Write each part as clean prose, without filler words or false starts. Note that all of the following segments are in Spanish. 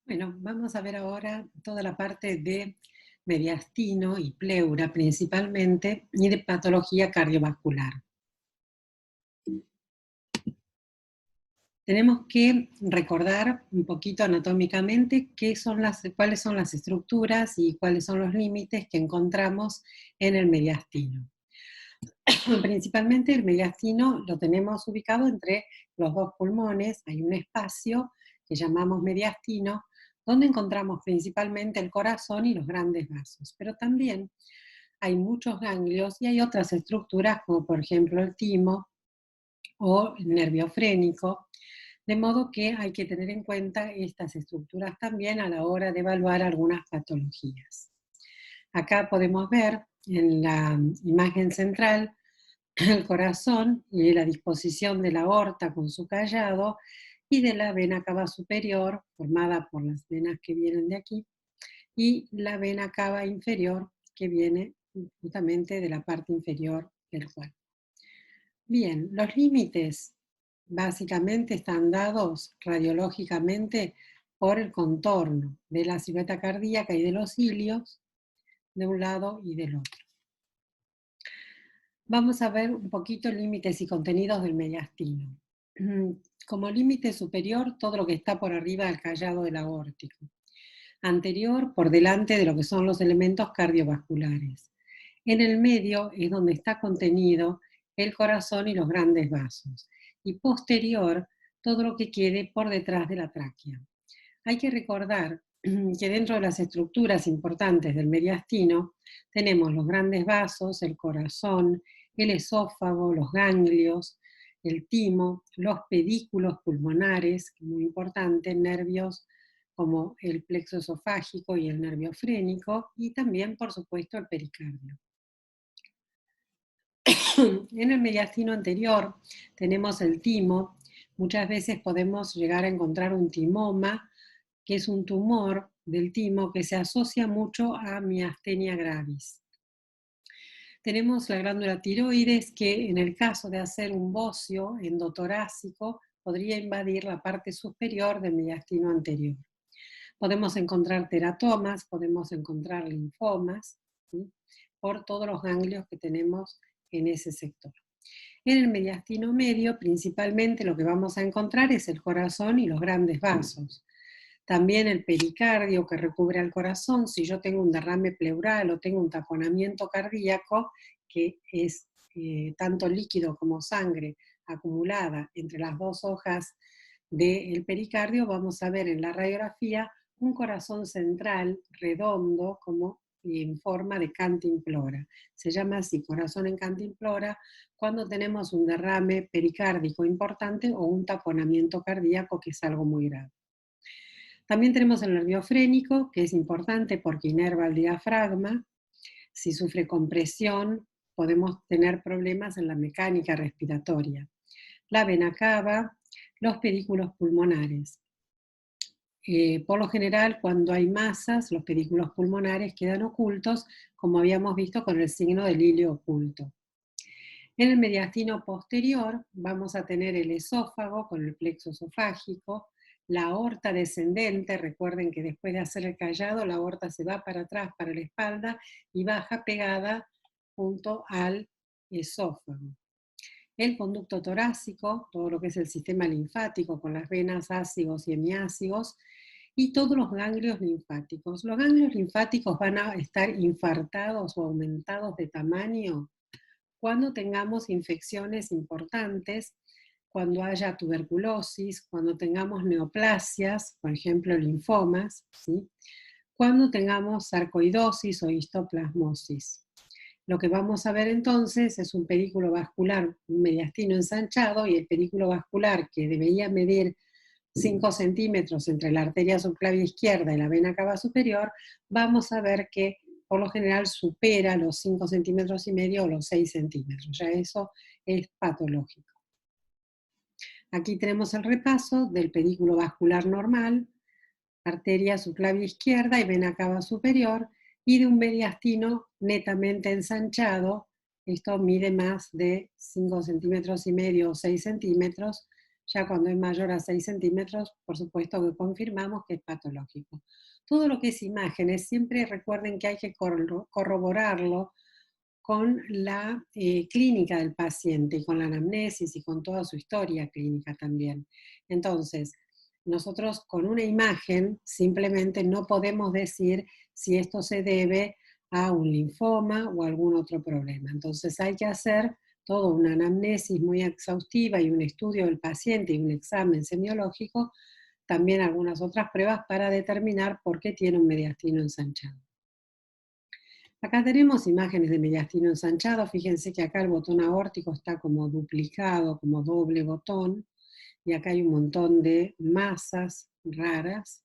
Bueno, vamos a ver ahora toda la parte de mediastino y pleura principalmente y de patología cardiovascular. Tenemos que recordar un poquito anatómicamente cuáles son las estructuras y cuáles son los límites que encontramos en el mediastino. Principalmente el mediastino lo tenemos ubicado entre los dos pulmones, hay un espacio que llamamos mediastino, donde encontramos principalmente el corazón y los grandes vasos, pero también hay muchos ganglios y hay otras estructuras como por ejemplo el timo o el nervio frénico, de modo que hay que tener en cuenta estas estructuras también a la hora de evaluar algunas patologías. Acá podemos ver en la imagen central el corazón y la disposición de la aorta con su callado y de la vena cava superior, formada por las venas que vienen de aquí, y la vena cava inferior, que viene justamente de la parte inferior del cuerpo. Bien, los límites básicamente están dados radiológicamente por el contorno de la silueta cardíaca y de los cilios de un lado y del otro. Vamos a ver un poquito límites y contenidos del mediastino. Como límite superior, todo lo que está por arriba del callado del aórtico. Anterior, por delante de lo que son los elementos cardiovasculares. En el medio es donde está contenido el corazón y los grandes vasos. Y posterior, todo lo que quede por detrás de la tráquea. Hay que recordar que dentro de las estructuras importantes del mediastino tenemos los grandes vasos, el corazón, el esófago, los ganglios, el timo, los pedículos pulmonares, muy importante, nervios como el plexo esofágico y el nervio frénico, y también, por supuesto, el pericardio. En el mediastino anterior tenemos el timo. Muchas veces podemos llegar a encontrar un timoma, que es un tumor del timo que se asocia mucho a miastenia gravis. Tenemos la glándula tiroides que en el caso de hacer un bocio endotorácico podría invadir la parte superior del mediastino anterior. Podemos encontrar teratomas, podemos encontrar linfomas, ¿sí?, por todos los ganglios que tenemos en ese sector. En el mediastino medio, principalmente lo que vamos a encontrar es el corazón y los grandes vasos. También el pericardio que recubre al corazón. Si yo tengo un derrame pleural o tengo un taponamiento cardíaco, que es tanto líquido como sangre acumulada entre las dos hojas del pericardio, vamos a ver en la radiografía un corazón central redondo como en forma de cantimplora. Se llama así, corazón en cantimplora, cuando tenemos un derrame pericárdico importante o un taponamiento cardíaco, que es algo muy grave. También tenemos el nervio frénico, que es importante porque inerva el diafragma. Si sufre compresión, podemos tener problemas en la mecánica respiratoria. La vena cava, los pedículos pulmonares. Por lo general, cuando hay masas, los pedículos pulmonares quedan ocultos, como habíamos visto con el signo del hilio oculto. En el mediastino posterior vamos a tener el esófago con el plexo esofágico, la aorta descendente. Recuerden que después de hacer el callado, la aorta se va para atrás, para la espalda, y baja pegada junto al esófago. El conducto torácico, todo lo que es el sistema linfático con las venas ácigos y hemiácigos, y todos los ganglios linfáticos. Los ganglios linfáticos van a estar infartados o aumentados de tamaño cuando tengamos infecciones importantes, cuando haya tuberculosis, cuando tengamos neoplasias, por ejemplo linfomas, ¿sí?, cuando tengamos sarcoidosis o histoplasmosis. Lo que vamos a ver entonces es un pedículo vascular, un mediastino ensanchado, y el pedículo vascular, que debería medir 5 centímetros entre la arteria subclavia izquierda y la vena cava superior, vamos a ver que por lo general supera los 5 centímetros y medio o los 6 centímetros. Ya eso es patológico. Aquí tenemos el repaso del pedículo vascular normal, arteria subclavia izquierda y vena cava superior, y de un mediastino netamente ensanchado. Esto mide más de 5 centímetros y medio o 6 centímetros, Ya cuando es mayor a 6 centímetros, por supuesto que confirmamos que es patológico. Todo lo que es imágenes, siempre recuerden que hay que corroborarlo con la clínica del paciente y con la anamnesis y con toda su historia clínica también. Entonces, nosotros con una imagen simplemente no podemos decir si esto se debe a un linfoma o algún otro problema. Entonces hay que hacer toda una anamnesis muy exhaustiva y un estudio del paciente y un examen semiológico, también algunas otras pruebas para determinar por qué tiene un mediastino ensanchado. Acá tenemos imágenes de mediastino ensanchado. Fíjense que acá el botón aórtico está como duplicado, como doble botón, y acá hay un montón de masas raras.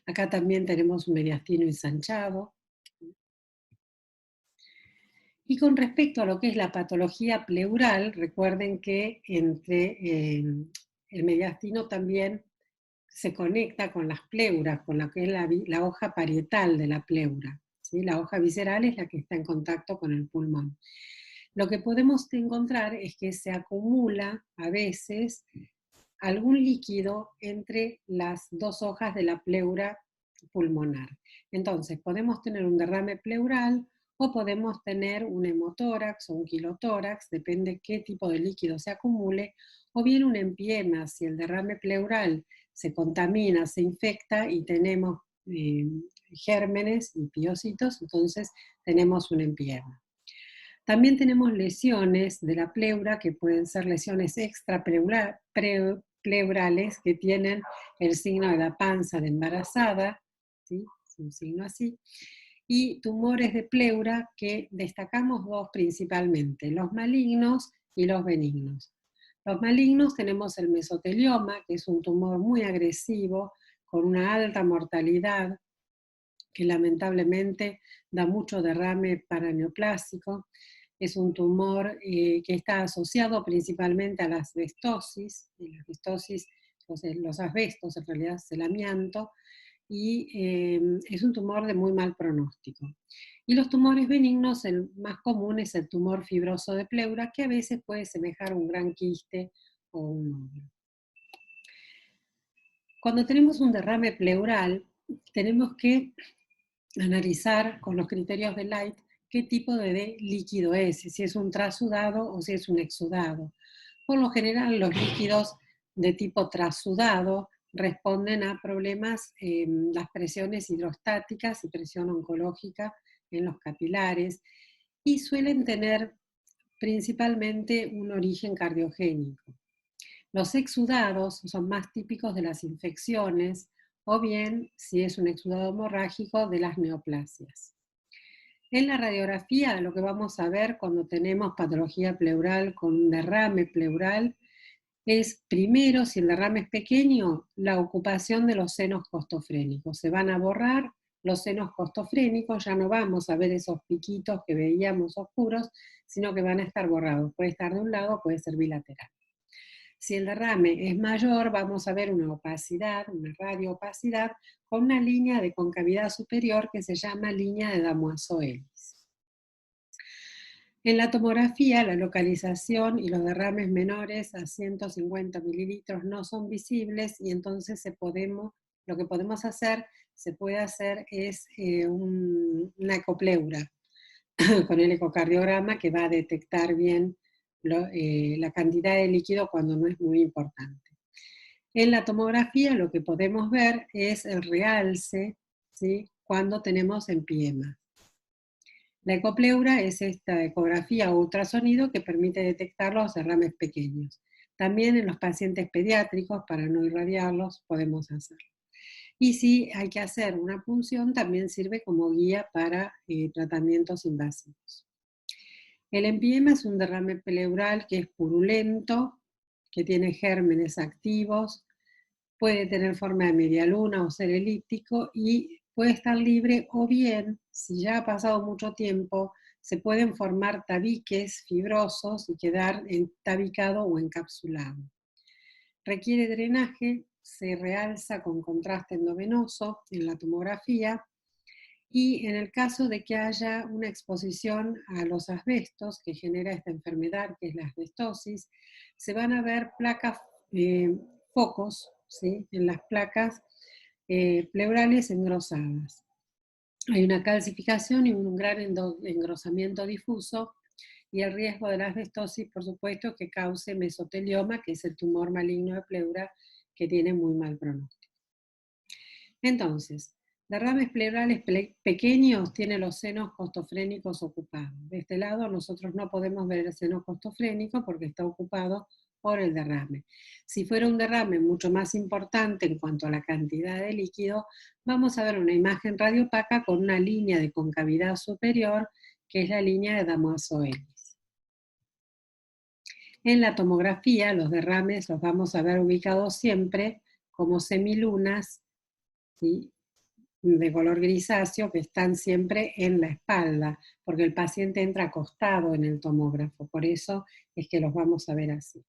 Acá también tenemos un mediastino ensanchado. Y con respecto a lo que es la patología pleural, recuerden que el mediastino también se conecta con las pleuras, con lo que es la hoja parietal de la pleura. ¿Sí? La hoja visceral es la que está en contacto con el pulmón. Lo que podemos encontrar es que se acumula a veces algún líquido entre las dos hojas de la pleura pulmonar. Entonces, podemos tener un derrame pleural o podemos tener un hemotórax o un quilotórax, depende qué tipo de líquido se acumule, o bien un empiema, si el derrame pleural se contamina, se infecta y tenemos gérmenes y piocitos, entonces tenemos un empiema. También tenemos lesiones de la pleura, que pueden ser lesiones extrapleurales que tienen el signo de la panza de embarazada, ¿sí? Es un signo así, y tumores de pleura que destacamos dos principalmente, los malignos y los benignos. Los malignos tenemos el mesotelioma, que es un tumor muy agresivo, con una alta mortalidad, que lamentablemente da mucho derrame paraneoplásico. Es un tumor que está asociado principalmente a la asbestosis, y la asbestosis, los asbestos en realidad es el amianto, y es un tumor de muy mal pronóstico. Y los tumores benignos, el más común es el tumor fibroso de pleura, que a veces puede semejar un gran quiste o un nódulo. Cuando tenemos un derrame pleural, tenemos que analizar con los criterios de Light qué tipo de líquido es, si es un trasudado o si es un exudado. Por lo general, los líquidos de tipo trasudado responden a problemas en las presiones hidrostáticas y presión oncológica en los capilares y suelen tener principalmente un origen cardiogénico. Los exudados son más típicos de las infecciones o bien, si es un exudado hemorrágico, de las neoplasias. En la radiografía, lo que vamos a ver cuando tenemos patología pleural con un derrame pleural es, primero, si el derrame es pequeño, la ocupación de los senos costofrénicos. Se van a borrar los senos costofrénicos, ya no vamos a ver esos piquitos que veíamos oscuros, sino que van a estar borrados. Puede estar de un lado, puede ser bilateral. Si el derrame es mayor, vamos a ver una opacidad, una radioopacidad, con una línea de concavidad superior que se llama línea de Damoiseau-Ellis. En la tomografía, la localización y los derrames menores a 150 mililitros no son visibles y entonces lo que podemos hacer, se puede hacer es una ecopleura con el ecocardiograma que va a detectar bien la cantidad de líquido cuando no es muy importante. En la tomografía lo que podemos ver es el realce, ¿sí? Cuando tenemos empiema. La ecopleura es esta ecografía o ultrasonido que permite detectar los derrames pequeños. También en los pacientes pediátricos, para no irradiarlos, podemos hacerlo. Y si hay que hacer una punción, también sirve como guía para tratamientos invasivos. El empiema es un derrame pleural que es purulento, que tiene gérmenes activos, puede tener forma de media luna o ser elíptico y puede estar libre o bien, si ya ha pasado mucho tiempo, se pueden formar tabiques fibrosos y quedar tabicado o encapsulado. Requiere drenaje, se realza con contraste endovenoso en la tomografía y en el caso de que haya una exposición a los asbestos que genera esta enfermedad que es la asbestosis, se van a ver placas, focos, ¿sí? En las placas pleurales engrosadas. Hay una calcificación y un gran engrosamiento difuso, y el riesgo de la asbestosis, por supuesto, que cause mesotelioma, que es el tumor maligno de pleura que tiene muy mal pronóstico. Entonces, derrames pleurales pequeños tienen los senos costofrénicos ocupados. De este lado nosotros no podemos ver el seno costofrénico porque está ocupado por el derrame. Si fuera un derrame mucho más importante en cuanto a la cantidad de líquido, vamos a ver una imagen radiopaca con una línea de concavidad superior, que es la línea de Damoiseau-Ellis. En la tomografía, los derrames los vamos a ver ubicados siempre como semilunas, ¿sí? De color grisáceo, que están siempre en la espalda, porque el paciente entra acostado en el tomógrafo, por eso es que los vamos a ver así.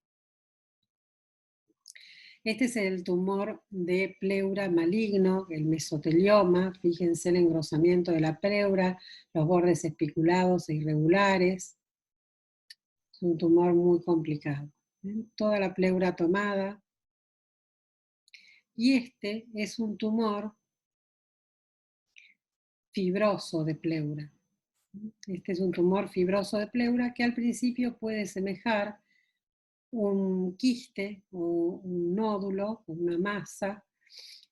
Este es el tumor de pleura maligno, el mesotelioma. Fíjense el engrosamiento de la pleura, los bordes espiculados e irregulares. Es un tumor muy complicado. Toda la pleura tomada. Y este es un tumor fibroso de pleura. Este es un tumor fibroso de pleura que al principio puede semejar un quiste o un nódulo, una masa.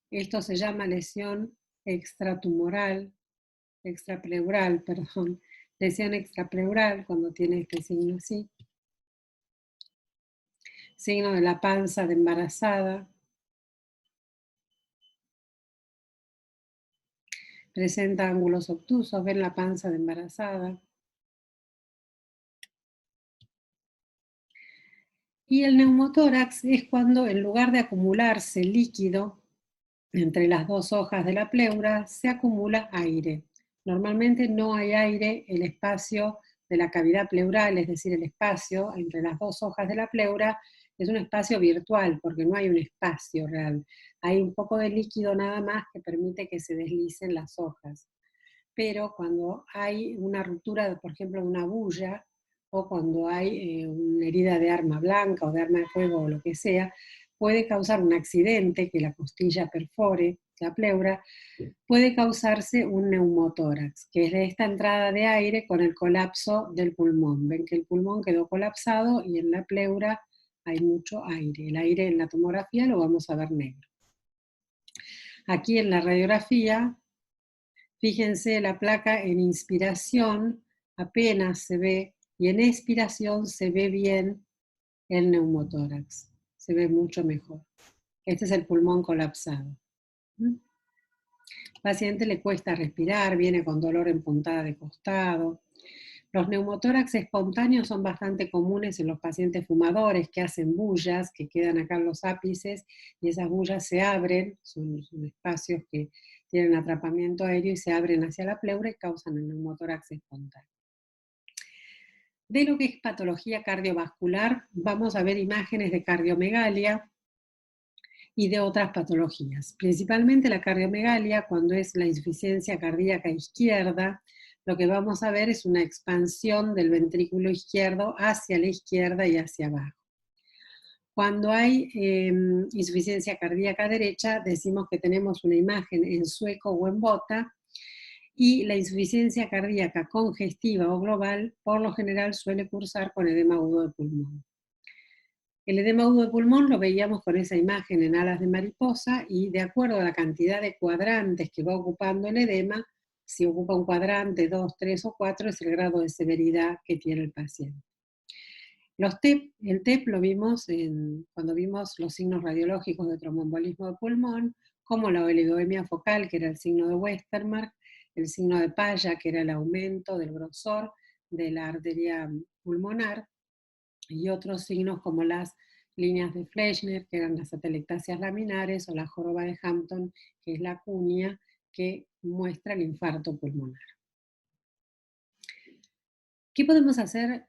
Esto se llama lesión extrapleural, perdón, lesión extrapleural cuando tiene este signo así. Signo de la panza de embarazada. Presenta ángulos obtusos, ven la panza de embarazada. Y el neumotórax es cuando, en lugar de acumularse líquido entre las dos hojas de la pleura, se acumula aire. Normalmente no hay aire, el espacio de la cavidad pleural, es decir, el espacio entre las dos hojas de la pleura, es un espacio virtual, porque no hay un espacio real. Hay un poco de líquido nada más que permite que se deslicen las hojas. Pero cuando hay una ruptura, por ejemplo, de una bulla, o cuando hay una herida de arma blanca o de arma de fuego o lo que sea, puede causar un accidente, que la costilla perfore la pleura, puede causarse un neumotórax, que es de esta entrada de aire con el colapso del pulmón. Ven que el pulmón quedó colapsado y en la pleura hay mucho aire. El aire en la tomografía lo vamos a ver negro. Aquí en la radiografía, fíjense la placa en inspiración apenas se ve, y en expiración se ve bien el neumotórax, se ve mucho mejor. Este es el pulmón colapsado. Al paciente le cuesta respirar, viene con dolor en puntada de costado. Los neumotórax espontáneos son bastante comunes en los pacientes fumadores que hacen bullas, que quedan acá en los ápices, y esas bullas se abren, son espacios que tienen atrapamiento aéreo y se abren hacia la pleura y causan el neumotórax espontáneo. De lo que es patología cardiovascular, vamos a ver imágenes de cardiomegalia y de otras patologías. Principalmente la cardiomegalia, cuando es la insuficiencia cardíaca izquierda, lo que vamos a ver es una expansión del ventrículo izquierdo hacia la izquierda y hacia abajo. Cuando hay insuficiencia cardíaca derecha, decimos que tenemos una imagen en sueco o en bota, y la insuficiencia cardíaca congestiva o global, por lo general, suele cursar con edema agudo de pulmón. El edema agudo de pulmón lo veíamos con esa imagen en alas de mariposa, y de acuerdo a la cantidad de cuadrantes que va ocupando el edema, si ocupa un cuadrante, 2, 3 o 4, es el grado de severidad que tiene el paciente. El TEP lo vimos cuando vimos los signos radiológicos de tromboembolismo de pulmón, como la oligoemia focal, que era el signo de Westermarck, el signo de Paya, que era el aumento del grosor de la arteria pulmonar, y otros signos como las líneas de Fleischner, que eran las atelectasias laminares, o la joroba de Hampton, que es la acuña, que muestra el infarto pulmonar. ¿Qué podemos hacer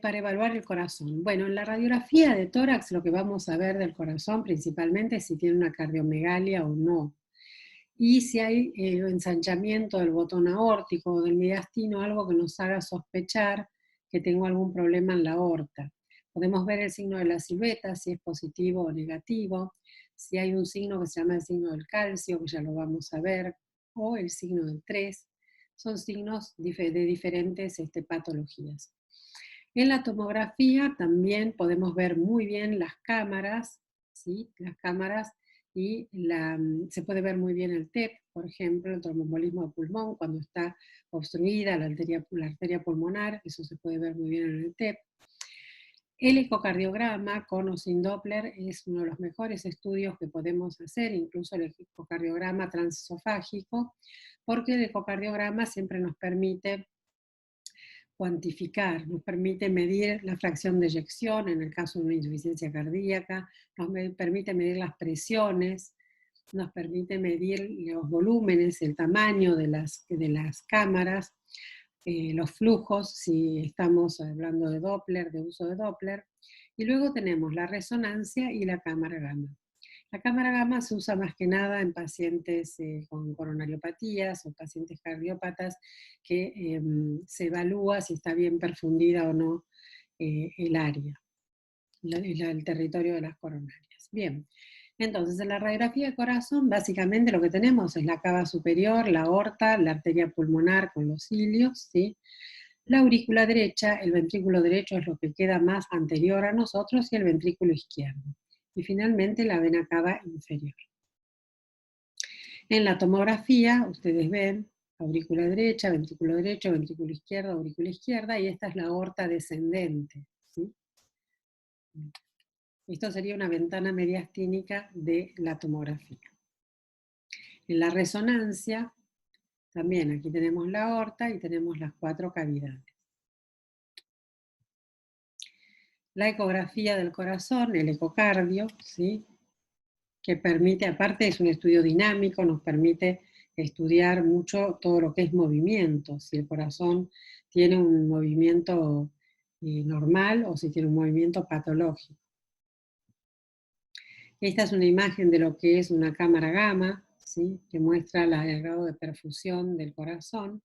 para evaluar el corazón? Bueno, en la radiografía de tórax lo que vamos a ver del corazón principalmente es si tiene una cardiomegalia o no. Y si hay ensanchamiento del botón aórtico o del mediastino, algo que nos haga sospechar que tengo algún problema en la aorta. Podemos ver el signo de la silueta, si es positivo o negativo, si hay un signo que se llama el signo del calcio, que ya lo vamos a ver, o el signo del 3, son signos de diferentes patologías. En la tomografía también podemos ver muy bien las cámaras, ¿sí? Las cámaras y se puede ver muy bien el TEP, por ejemplo, el tromboembolismo de pulmón, cuando está obstruida la arteria pulmonar, eso se puede ver muy bien en el TEP. El ecocardiograma con o sin Doppler es uno de los mejores estudios que podemos hacer, incluso el ecocardiograma transesofágico, porque el ecocardiograma siempre nos permite cuantificar, nos permite medir la fracción de eyección en el caso de una insuficiencia cardíaca, nos permite medir las presiones, nos permite medir los volúmenes, el tamaño de las cámaras, los flujos, si estamos hablando de Doppler, de uso de Doppler, y luego tenemos la resonancia y la cámara gamma. La cámara gamma se usa más que nada en pacientes con coronariopatías o pacientes cardiópatas que se evalúa si está bien perfundida o no el área, el territorio de las coronarias. Bien, entonces en la radiografía de corazón básicamente lo que tenemos es la cava superior, la aorta, la arteria pulmonar con los cilios, ¿sí? La aurícula derecha, el ventrículo derecho es lo que queda más anterior a nosotros y el ventrículo izquierdo. Y finalmente la vena cava inferior. En la tomografía, ustedes ven aurícula derecha, ventrículo derecho, ventrículo izquierdo, aurícula izquierda, y esta es la aorta descendente, ¿sí? Esto sería una ventana mediastínica de la tomografía. En la resonancia, también aquí tenemos la aorta y tenemos las 4 cavidades. La ecografía del corazón, el ecocardio, ¿sí? Que permite, aparte es un estudio dinámico, nos permite estudiar mucho todo lo que es movimiento, si el corazón tiene un movimiento normal o si tiene un movimiento patológico. Esta es una imagen de lo que es una cámara gamma, ¿sí? Que muestra el grado de perfusión del corazón.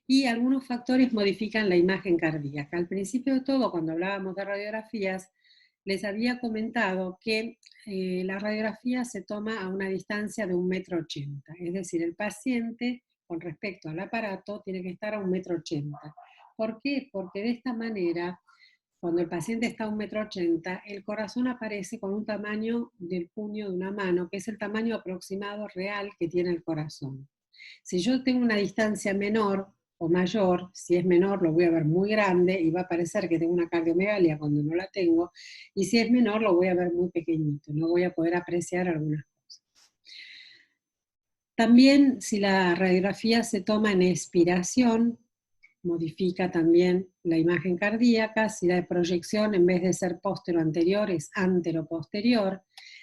Y algunos factores modifican la imagen cardíaca. Al principio de todo, cuando hablábamos de radiografías, les había comentado que la radiografía se toma a una distancia de 1,80 m. Es decir, el paciente, con respecto al aparato, tiene que estar a 1,80 m. ¿Por qué? Porque de esta manera, cuando el paciente está a 1,80 m, el corazón aparece con un tamaño del puño de una mano, que es el tamaño aproximado real que tiene el corazón. Si yo tengo una distancia menor o mayor, si es menor lo voy a ver muy grande y va a parecer que tengo una cardiomegalia cuando no la tengo, y si es menor lo voy a ver muy pequeñito, no voy a poder apreciar algunas cosas. También si la radiografía se toma en expiración, modifica también la imagen cardíaca. Si la proyección en vez de ser póstero-anterior es antero-posterior.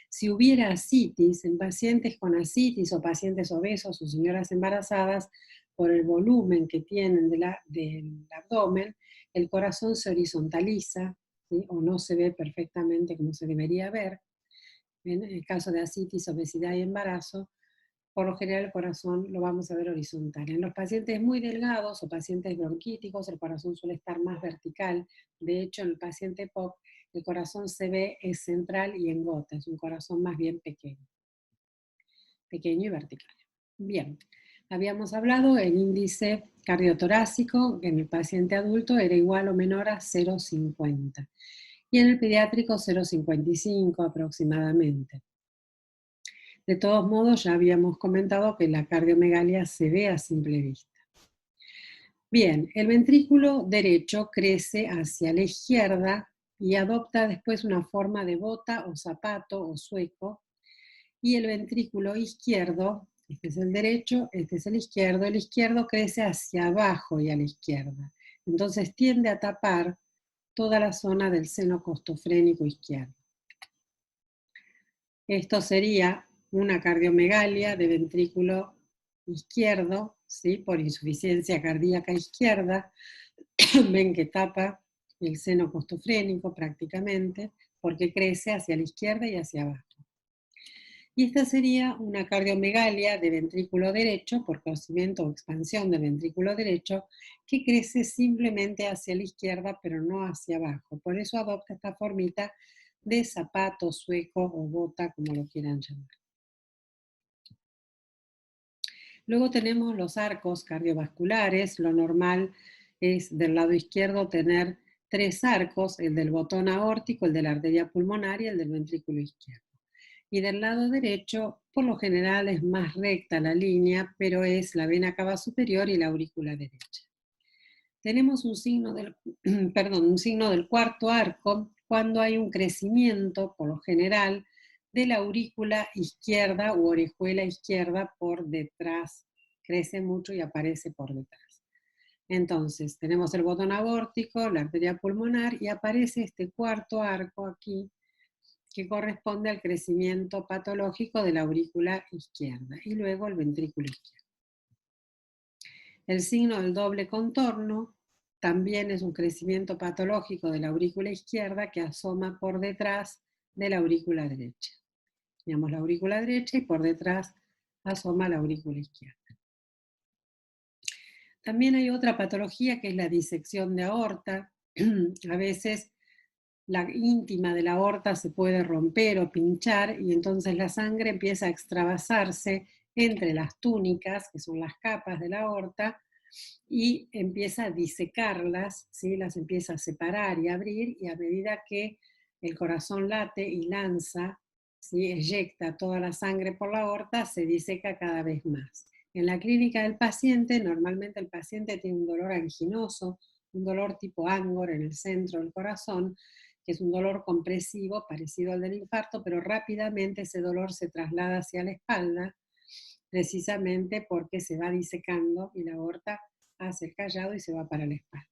Si hubiera ascitis en pacientes con ascitis o pacientes obesos o señoras embarazadas, por el volumen que tienen del abdomen, el corazón se horizontaliza, ¿sí? O no se ve perfectamente como se debería ver. En el caso de ascitis, obesidad y embarazo, por lo general el corazón lo vamos a ver horizontal. En los pacientes muy delgados o pacientes bronquíticos, el corazón suele estar más vertical. De hecho, en el paciente POC, el corazón se ve central y en gota, es un corazón más bien pequeño y vertical. Bien, habíamos hablado el índice cardiotorácico, que en el paciente adulto era igual o menor a 0,50 y en el pediátrico 0,55 aproximadamente. De todos modos, ya habíamos comentado que la cardiomegalia se ve a simple vista. Bien, el ventrículo derecho crece hacia la izquierda y adopta después una forma de bota o zapato o sueco, y el ventrículo izquierdo, este es el derecho, este es el izquierdo crece hacia abajo y a la izquierda. Entonces tiende a tapar toda la zona del seno costofrénico izquierdo. Esto sería una cardiomegalia de ventrículo izquierdo, ¿sí? Por insuficiencia cardíaca izquierda. Ven que tapa el seno costofrénico prácticamente, porque crece hacia la izquierda y hacia abajo. Y esta sería una cardiomegalia de ventrículo derecho, por crecimiento o expansión del ventrículo derecho, que crece simplemente hacia la izquierda, pero no hacia abajo. Por eso adopta esta formita de zapato, sueco o bota, como lo quieran llamar. Luego tenemos los arcos cardiovasculares. Lo normal es del lado izquierdo tener 3 arcos, el del botón aórtico, el de la arteria pulmonar y el del ventrículo izquierdo. Y del lado derecho, por lo general es más recta la línea, pero es la vena cava superior y la aurícula derecha. Tenemos un signo del, un signo del cuarto arco cuando hay un crecimiento, por lo general, de la aurícula izquierda u orejuela izquierda por detrás. Crece mucho y aparece por detrás. Entonces, tenemos el botón aórtico, la arteria pulmonar, y aparece este cuarto arco aquí, que corresponde al crecimiento patológico de la aurícula izquierda, y luego el ventrículo izquierdo. El signo del doble contorno también es un crecimiento patológico de la aurícula izquierda que asoma por detrás de la aurícula derecha. Tenemos la aurícula derecha y por detrás asoma la aurícula izquierda. También hay otra patología que es la disección de aorta. A veces la íntima de la aorta se puede romper o pinchar y entonces la sangre empieza a extravasarse entre las túnicas, que son las capas de la aorta, y empieza a disecarlas, ¿sí? Las empieza a separar y abrir, y a medida que el corazón late y lanza, ¿sí? Eyecta toda la sangre por la aorta, se diseca cada vez más. En la clínica del paciente, normalmente el paciente tiene un dolor anginoso, un dolor tipo Angor en el centro del corazón, que es un dolor compresivo parecido al del infarto, pero rápidamente ese dolor se traslada hacia la espalda, precisamente porque se va disecando y la aorta hace el callado y se va para la espalda.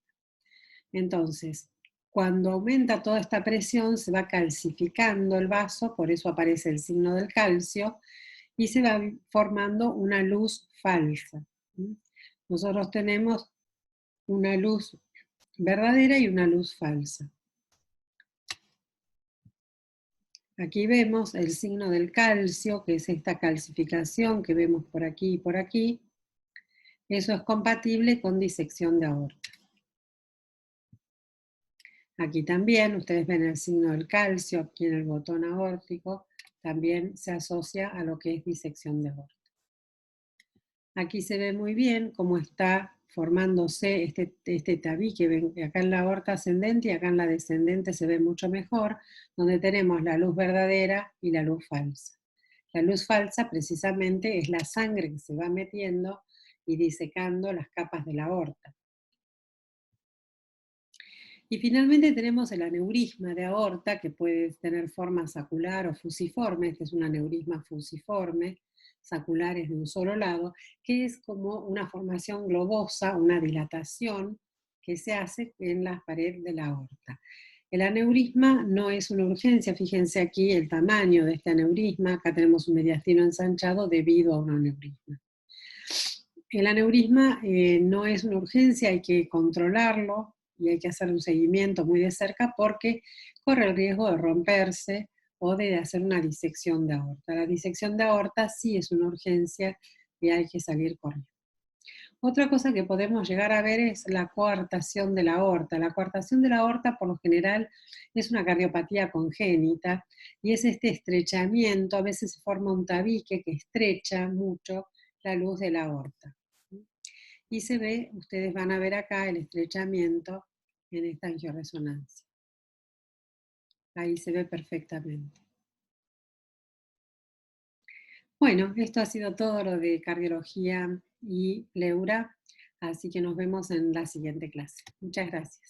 Entonces, cuando aumenta toda esta presión, se va calcificando el vaso, por eso aparece el signo del calcio, y se va formando una luz falsa. Nosotros tenemos una luz verdadera y una luz falsa. Aquí vemos el signo del calcio, que es esta calcificación que vemos por aquí y por aquí. Eso es compatible con disección de aorta. Aquí también ustedes ven el signo del calcio, aquí en el botón aórtico, también se asocia a lo que es disección de aorta. Aquí se ve muy bien cómo está formándose este tabique, ven acá en la aorta ascendente y acá en la descendente se ve mucho mejor, donde tenemos la luz verdadera y la luz falsa. La luz falsa precisamente es la sangre que se va metiendo y disecando las capas de la aorta. Y finalmente tenemos el aneurisma de aorta, que puede tener forma sacular o fusiforme. Este es un aneurisma fusiforme, saculares de un solo lado, que es como una formación globosa, una dilatación que se hace en la pared de la aorta. El aneurisma no es una urgencia, fíjense aquí el tamaño de este aneurisma, acá tenemos un mediastino ensanchado debido a un aneurisma. El aneurisma no es una urgencia, hay que controlarlo y hay que hacer un seguimiento muy de cerca porque corre el riesgo de romperse o de hacer una disección de aorta. La disección de aorta sí es una urgencia y hay que salir corriendo. Otra cosa que podemos llegar a ver es la coartación de la aorta. La coartación de la aorta, por lo general, es una cardiopatía congénita y es este estrechamiento, a veces se forma un tabique que estrecha mucho la luz de la aorta. Y se ve, ustedes van a ver acá el estrechamiento en esta angioresonancia. Ahí se ve perfectamente. Bueno, esto ha sido todo lo de cardiología y pleura, así que nos vemos en la siguiente clase. Muchas gracias.